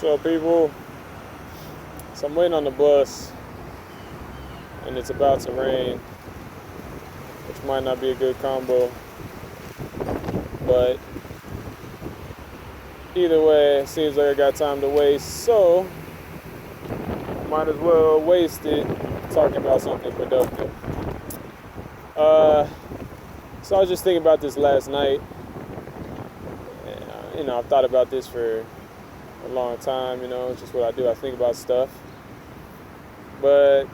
So people, so I'm waiting on the bus and it's about to rain, which might not be a good combo, but either way, it seems like I got time to waste, so might as well waste it talking about something productive. So I was just thinking about this last night. And, I've thought about this for a long time, it's just what I do. I think about stuff. But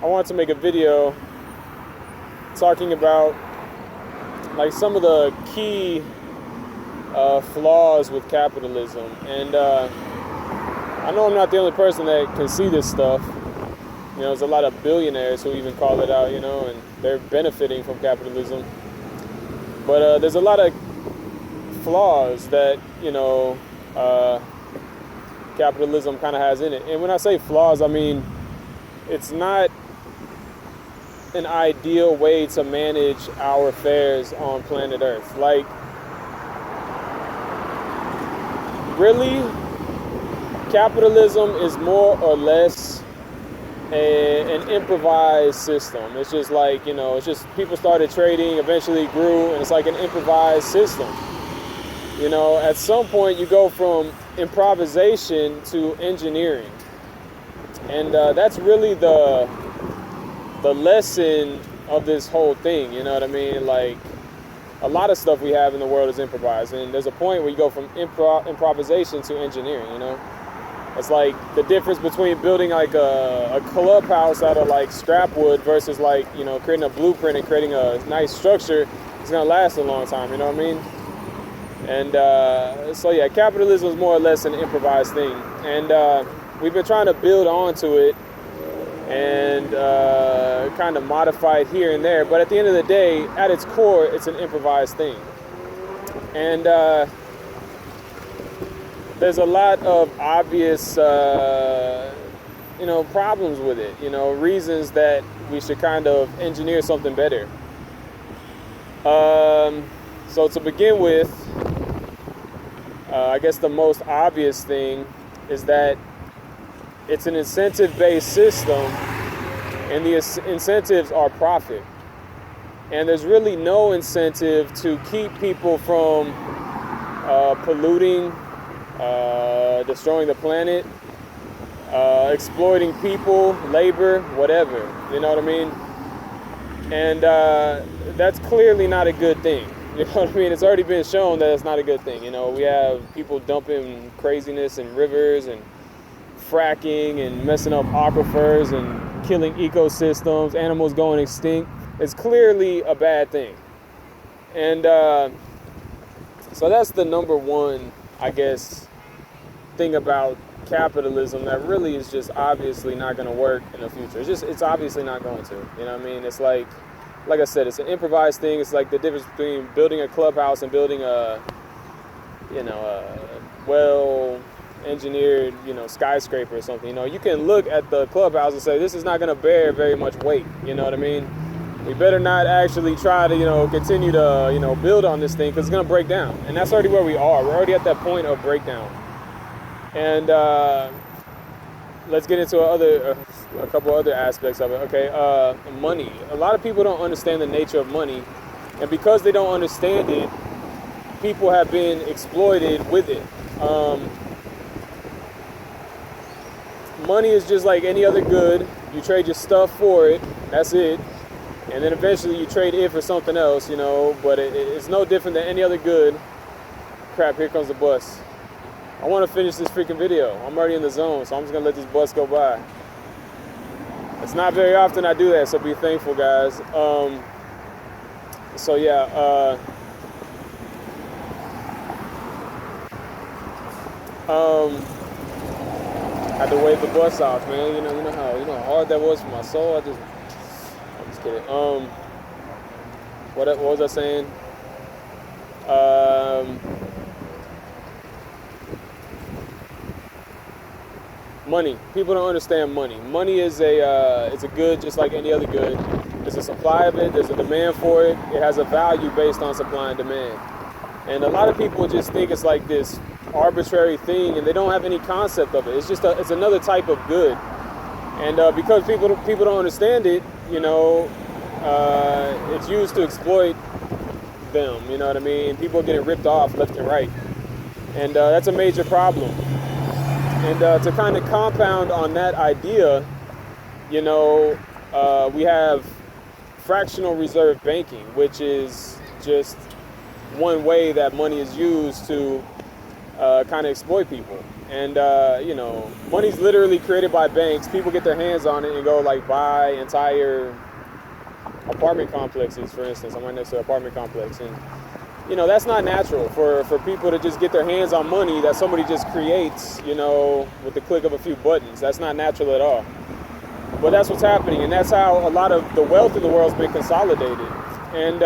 I wanted to make a video talking about like some of the key flaws with capitalism. And I know I'm not the only person that can see this stuff. There's a lot of billionaires who even call it out, and they're benefiting from capitalism. But there's a lot of flaws that, capitalism kind of has in it. And when I say flaws, I mean, it's not an ideal way to manage our affairs on planet Earth. Like, really, capitalism is more or less an improvised system. It's just like, it's just people started trading, eventually grew, and it's like an improvised system. At some point you go from improvisation to engineering. And that's really the lesson of this whole thing, you know what I mean? Like, a lot of stuff we have in the world is improvised, and there's a point where you go from improvisation to engineering, It's like the difference between building like a clubhouse out of like scrap wood versus like, creating a blueprint and creating a nice structure. It's gonna last a long time, you know what I mean? And so yeah, capitalism is more or less an improvised thing. And we've been trying to build onto it and kind of modify it here and there. But at the end of the day, at its core, it's an improvised thing. And there's a lot of obvious, problems with it, reasons that we should kind of engineer something better. So to begin with, I guess the most obvious thing is that it's an incentive-based system, and the incentives are profit. And there's really no incentive to keep people from polluting, destroying the planet, exploiting people, labor, whatever, you know what I mean? And that's clearly not a good thing, you know what I mean? It's already been shown that it's not a good thing. We have people dumping craziness in rivers and fracking and messing up aquifers and killing ecosystems, animals going extinct. It's clearly a bad thing. And so that's the number one, I guess, thing about capitalism that really is just obviously not going to work in the future. It's obviously not going to, you know what I mean? It's like I said, it's an improvised thing. It's like the difference between building a clubhouse and building a well-engineered, skyscraper or something. You can look at the clubhouse and say, this is not going to bear very much weight, you know what I mean? We better not actually try to, continue to, build on this thing, because it's going to break down. And that's already where we are. We're already at that point of breakdown. And let's get into a couple other aspects of it. Okay, money. A lot of people don't understand the nature of money. And because they don't understand it, people have been exploited with it. Money is just like any other good. You trade your stuff for it. That's it. And then eventually you trade it for something else, but it's no different than any other good. Crap, here comes the bus. I want to finish this freaking video. I'm already in the zone, so I'm just going to let this bus go by. It's not very often I do that, so be thankful, guys. So yeah, had to wave the bus off, man. You know how hard that was for my soul. I'm just kidding. What was I saying? Money. People don't understand money. Money is it's a good just like any other good. There's a supply of it. There's a demand for it. It has a value based on supply and demand. And a lot of people just think it's like this arbitrary thing, and they don't have any concept of it. It's just it's another type of good, and because people don't understand it, it's used to exploit them. You know what I mean? People are getting ripped off left and right, and that's a major problem. And to kind of compound on that idea, we have fractional reserve banking, which is just one way that money is used to kind of exploit people. And money's literally created by banks. People get their hands on it and go like buy entire apartment complexes, for instance. I'm right next to an apartment complex, and that's not natural for people to just get their hands on money that somebody just creates, with the click of a few buttons. That's not natural at all. But that's what's happening, and that's how a lot of the wealth in the world's been consolidated. And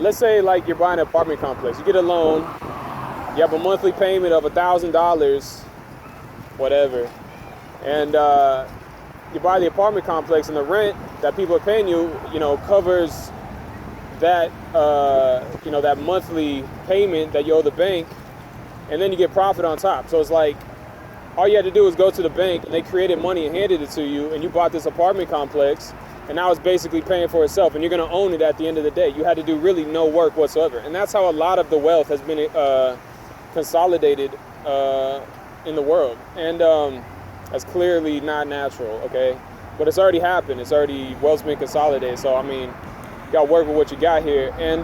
let's say like you're buying an apartment complex. You get a loan, you have a monthly payment of $1,000, whatever, and you buy the apartment complex, and the rent that people are paying you, covers that that monthly payment that you owe the bank, and then you get profit on top. So it's like all you had to do was go to the bank, and they created money and handed it to you, and you bought this apartment complex, and now it's basically paying for itself, and you're going to own it at the end of the day. You had to do really no work whatsoever, and that's how a lot of the wealth has been consolidated in the world, and that's clearly not natural, okay? But it's already happened. It's already, wealth's been consolidated, so I mean, you got to work with what you got here. And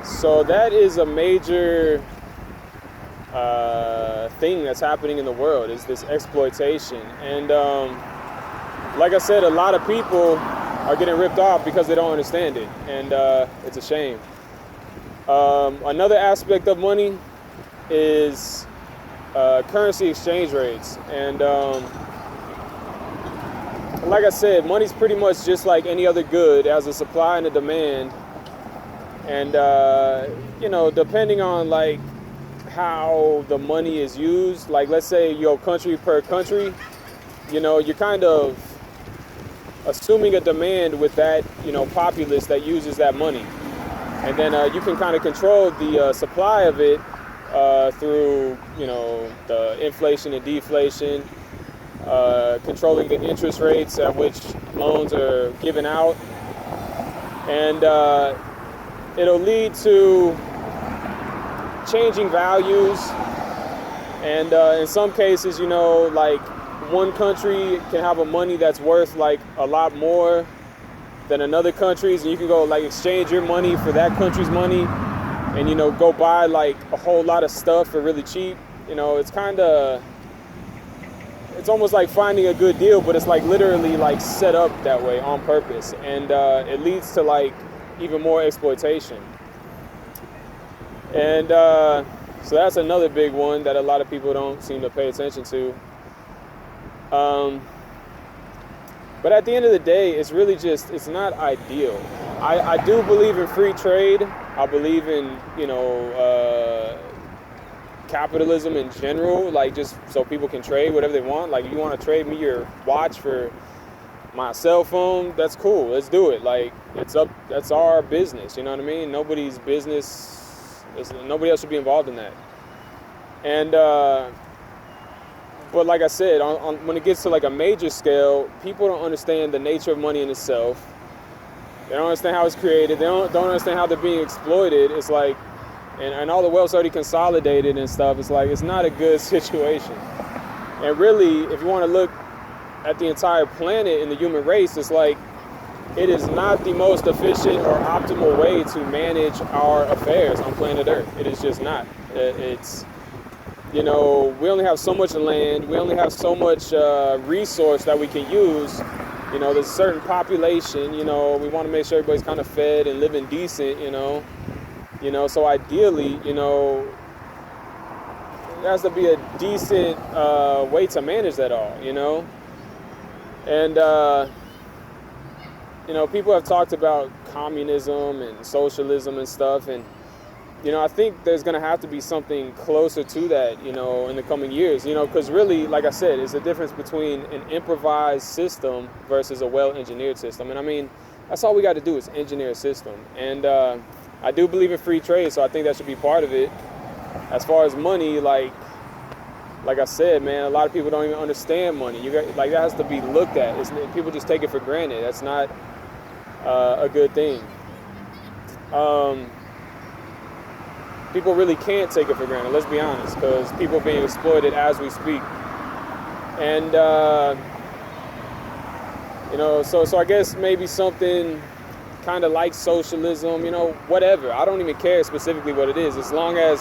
so that is a major thing that's happening in the world, is this exploitation. And like I said, a lot of people are getting ripped off because they don't understand it, and it's a shame. Another aspect of money is currency exchange rates. And like I said, money's pretty much just like any other good. It has a supply and a demand. And depending on like how the money is used, like let's say country per country, you're kind of assuming a demand with that populace that uses that money, and then you can kind of control the supply of it through the inflation and deflation, controlling the interest rates at which loans are given out, and it'll lead to changing values. And in some cases, like one country can have a money that's worth like a lot more than another country's, and you can go like exchange your money for that country's money, and go buy like a whole lot of stuff for really cheap. It's almost like finding a good deal, but it's like literally like set up that way on purpose, and it leads to like even more exploitation. And so that's another big one that a lot of people don't seem to pay attention to. But at the end of the day, it's really just, it's not ideal. I do believe in free trade. I believe in, capitalism in general, like just so people can trade whatever they want. Like, you want to trade me your watch for my cell phone, that's cool. Let's do it. Like, that's our business. You know what I mean? Nobody's business. Nobody else should be involved in that. And, but like I said, when it gets to like a major scale, people don't understand the nature of money in itself. They don't understand how it's created. They don't understand how they're being exploited. It's like, and all the wealth's already consolidated and stuff. It's like, it's not a good situation. And really, if you want to look at the entire planet and the human race, it's like, it is not the most efficient or optimal way to manage our affairs on planet Earth. It is just not. It's, we only have so much land. We only have so much resource that we can use. There's a certain population, we want to make sure everybody's kind of fed and living decent, so ideally, there has to be a decent way to manage that all, And, people have talked about communism and socialism and stuff, and I think there's going to have to be something closer to that, in the coming years, because really, like I said, it's the difference between an improvised system versus a well-engineered system. And I mean, that's all we got to do is engineer a system. And I do believe in free trade, so I think that should be part of it. As far as money, like I said, man, a lot of people don't even understand money. That has to be looked at. People just take it for granted. That's not a good thing. People really can't take it for granted, let's be honest, because people are being exploited as we speak. And, so I guess maybe something kind of like socialism, whatever. I don't even care specifically what it is, as long as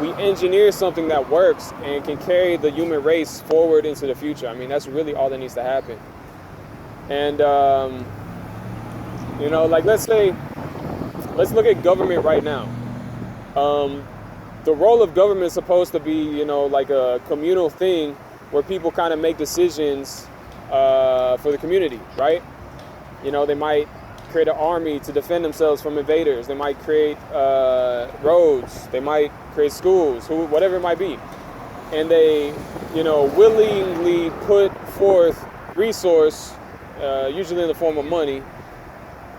we engineer something that works and can carry the human race forward into the future. I mean, that's really all that needs to happen. And, let's look at government right now. The role of government is supposed to be, like a communal thing where people kind of make decisions for the community, right? They might create an army to defend themselves from invaders. They might create roads. They might create schools, whatever it might be. And they, willingly put forth resource, usually in the form of money,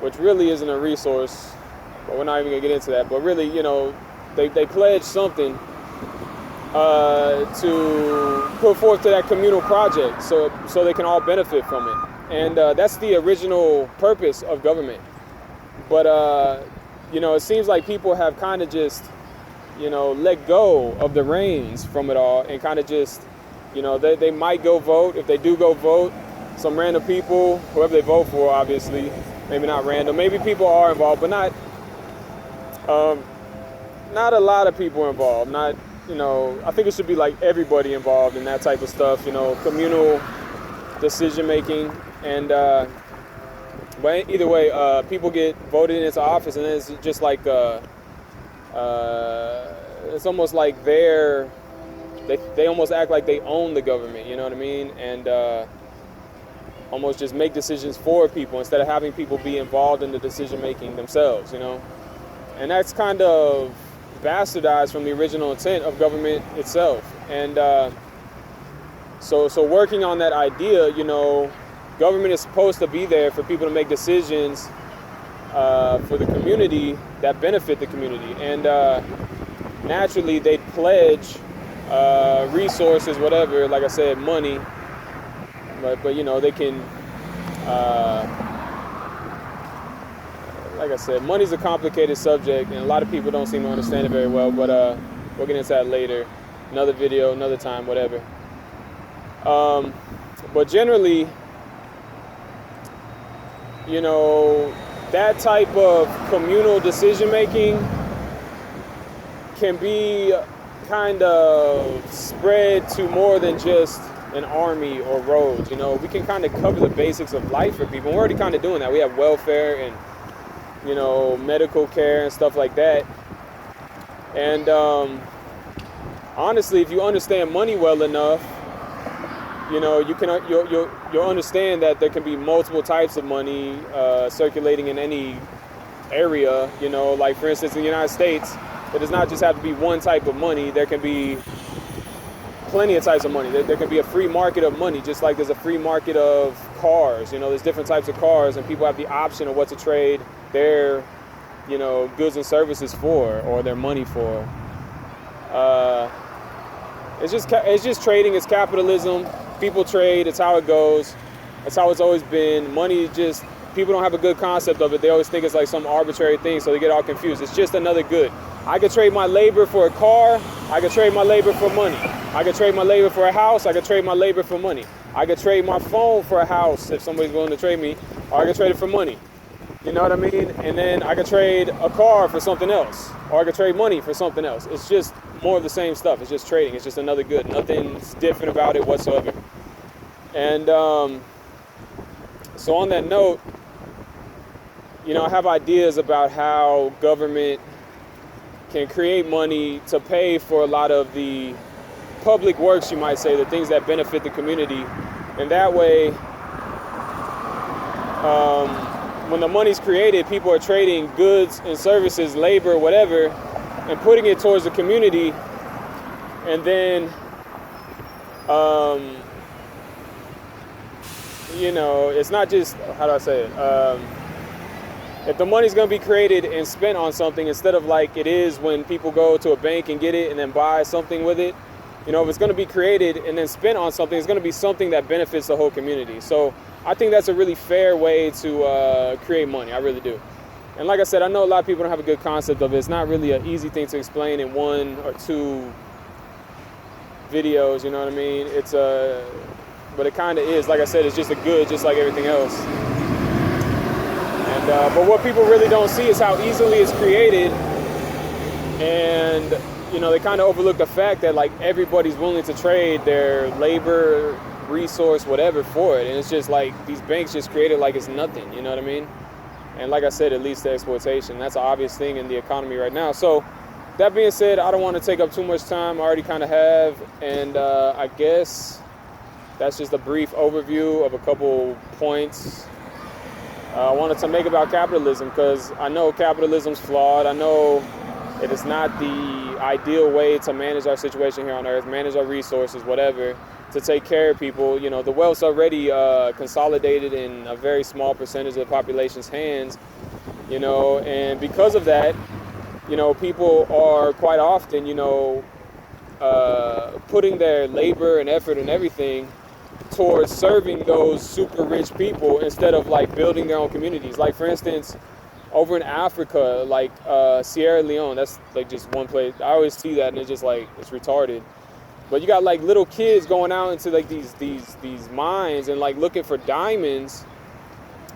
which really isn't a resource, but we're not even gonna get into that. But really, they pledge something to put forth to that communal project, so they can all benefit from it. And that's the original purpose of government. But it seems like people have kind of just, let go of the reins from it all, and kind of just, they might go vote. If they do go vote, some random people, whoever they vote for, obviously, maybe not random, maybe people are involved, but not a lot of people involved. Not, I think it should be like everybody involved in that type of stuff, communal decision making. And but either way, people get voted into office, and it's just like it's almost like they almost act like they own the government, you know what I mean? And almost just make decisions for people instead of having people be involved in the decision making themselves, And that's kind of bastardized from the original intent of government itself. And so working on that idea, government is supposed to be there for people to make decisions for the community that benefit the community. And naturally, they pledge resources, whatever, like I said, money. But they can, like I said, money's a complicated subject, and a lot of people don't seem to understand it very well, but we'll get into that later. Another video, another time, whatever. But generally, that type of communal decision-making can be kind of spread to more than just an army or roads. We can kind of cover the basics of life for people. We're already kind of doing that. We have welfare and medical care and stuff like that. And honestly, if you understand money well enough, you'll understand that there can be multiple types of money circulating in any area. Like for instance, in the United States, it does not just have to be one type of money. There can be plenty of types of money. There can be a free market of money, just like there's a free market of cars. There's different types of cars, and people have the option of what to trade their, goods and services for, or their money for. It's just trading. It's capitalism. People trade. It's how it goes. It's how it's always been. Money just, people don't have a good concept of it. They always think it's like some arbitrary thing, so they get all confused. It's just another good. I could trade my labor for a car. I could trade my labor for money. I could trade my labor for a house. I could trade my labor for money. I could trade my phone for a house if somebody's willing to trade me, or I could trade it for money. You know what I mean? And then I could trade a car for something else, or I could trade money for something else. It's just more of the same stuff. It's just trading. It's just another good. Nothing's different about it whatsoever. And so on that note, I have ideas about how government can create money to pay for a lot of the public works, you might say, the things that benefit the community. And that way, when the money's created, people are trading goods and services, labor, whatever, and putting it towards the community, and then it's not just, how do I say it? If the money's going to be created and spent on something, instead of like it is when people go to a bank and get it and then buy something with it, if it's going to be created and then spent on something, it's going to be something that benefits the whole community. So I think that's a really fair way to create money. I really do. And like I said, I know a lot of people don't have a good concept of it. It's not really an easy thing to explain in 1 or 2 videos, you know what I mean? But it kind of is. Like I said, it's just a good, just like everything else. And but what people really don't see is how easily it's created, and they kind of overlook the fact that like everybody's willing to trade their labor, resource, whatever for it, and it's just like these banks just create it like it's nothing. You know what I mean? And like I said, it leads to exploitation. That's an obvious thing in the economy right now. So that being said, I don't want to take up too much time. I already kind of have, and I guess that's just a brief overview of a couple points I wanted to make about capitalism, because I know capitalism's flawed. I know it is not the ideal way to manage our situation here on Earth, manage our resources, whatever, to take care of people. The wealth's already consolidated in a very small percentage of the population's hands, and because of that, people are quite often, putting their labor and effort and everything towards serving those super rich people instead of like building their own communities. Like for instance, over in Africa, like Sierra Leone, that's like just one place. I always see that and it's just like, it's retarded. But you got like little kids going out into like these mines and like looking for diamonds,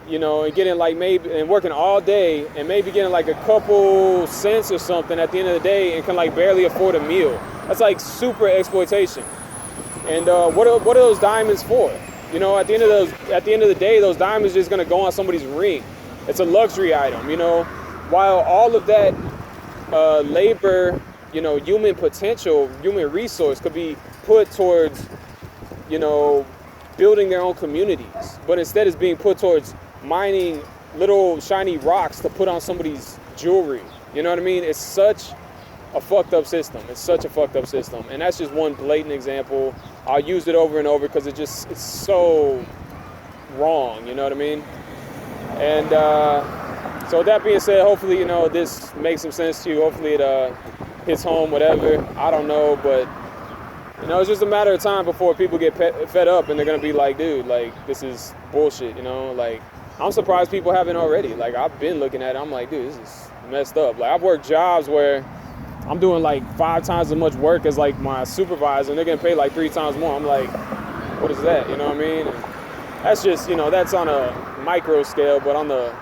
and getting like maybe, and working all day and maybe getting like a couple cents or something at the end of the day, and can like barely afford a meal. That's like super exploitation. And what are those diamonds for? At the end of the day, those diamonds are just gonna go on somebody's ring. It's a luxury item, While all of that labor, human potential, human resource could be put towards, building their own communities, but instead it's being put towards mining little shiny rocks to put on somebody's jewelry. You know what I mean? It's such a fucked up system. It's such a fucked up system. And that's just one blatant example. I'll use it over and over because it's so wrong, you know what I mean? And so with that being said, hopefully, this makes some sense to you. Hopefully it hits home, whatever. I don't know, but it's just a matter of time before people get fed up and they're gonna be like, dude, like, this is bullshit, like, I'm surprised people haven't already. Like, I've been looking at it, I'm like, dude, this is messed up. Like, I've worked jobs where I'm doing like 5 times as much work as like my supervisor, and they're getting paid like 3 times more. I'm like, what is that? You know what I mean? And that's just, that's on a micro scale, but in the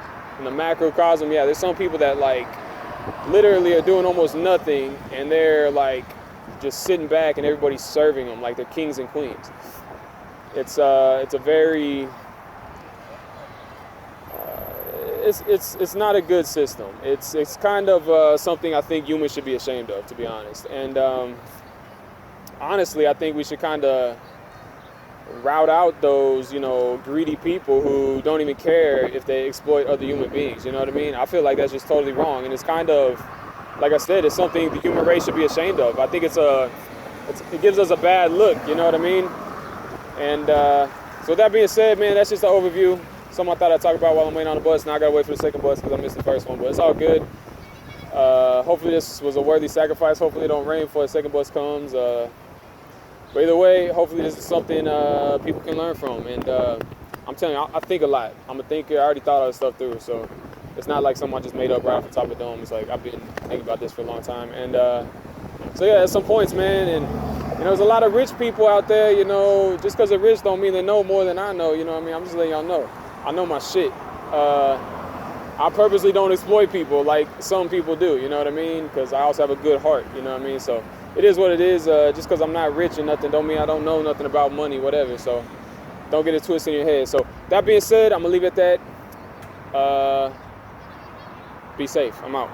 macrocosm, yeah, there's some people that like literally are doing almost nothing, and they're like just sitting back and everybody's serving them like they're kings and queens. It's a very it's not a good system. It's kind of something I think humans should be ashamed of, to be honest. And honestly, I think we should kind of route out those, greedy people who don't even care if they exploit other human beings. You know what I mean? I feel like that's just totally wrong. And it's kind of, like I said, it's something the human race should be ashamed of. I think it gives us a bad look. You know what I mean? And so that being said, man, that's just an overview. Something I thought I'd talk about while I'm waiting on the bus. Now I gotta wait for the second bus because I missed the first one, but it's all good. Hopefully this was a worthy sacrifice. Hopefully it don't rain before the second bus comes. But either way, hopefully this is something people can learn from. And I'm telling you, I think a lot. I'm a thinker. I already thought all this stuff through, so it's not like something I just made up right off the top of the dome. It's like I've been thinking about this for a long time. And so yeah, at some points, man, and there's a lot of rich people out there. Just because they're rich don't mean they know more than I know. You know what I mean? I'm just letting y'all know. I know my shit. I purposely don't exploit people like some people do, you know what I mean? Because I also have a good heart, you know what I mean? So it is what it is. Just because I'm not rich or nothing don't mean I don't know nothing about money, whatever. So don't get it twisted in your head. So that being said, I'm going to leave it at that. Be safe. I'm out.